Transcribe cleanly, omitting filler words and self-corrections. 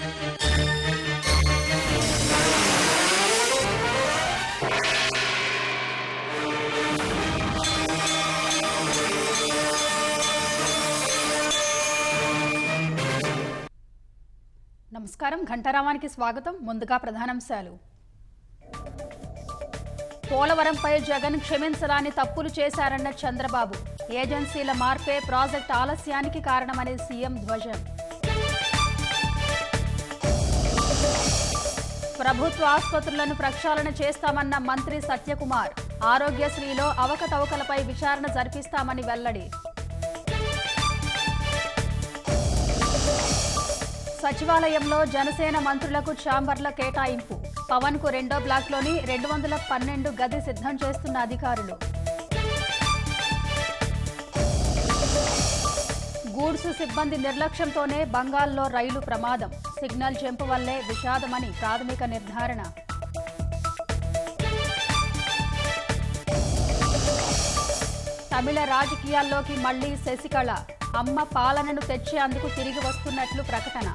నమస్కారం, ఘంటారావానికి స్వాగతం. ముందుగా ప్రధానాంశాలు. పోలవరంపై జగన్ క్షమించరాని తప్పులు చేశారన్న చంద్రబాబు. ఏజెన్సీల మార్పే ప్రాజెక్టు ఆలస్యానికి కారణమని సీఎం ధ్వజం. ప్రభుత్వ ఆసుపత్రులను ప్రక్షాళన చేస్తామన్న మంత్రి సత్యకుమార్. ఆరోగ్యశ్రీలో అవకతవకలపై విచారణ జరిపిస్తామని వెల్లడి. సచివాలయంలో జనసేన మంత్రులకు ఛాంబర్ల కేటాయింపు. పవన్ కు రెండో బ్లాక్లోని 212 గది సిద్ధం చేస్తున్న అధికారులు. గూడ్స్ సిబ్బంది నిర్లక్ష్యంతోనే బంగాల్లో రైలు ప్రమాదం. సిగ్నల్ జంప్ వల్లే విషాదమని ప్రాథమిక నిర్ధారణ. తమిళ రాజకీయాల్లోకి మళ్లీ శశికళ. అమ్మ పాలనను తెచ్చేందుకు తిరిగి వస్తున్నట్లు ప్రకటన.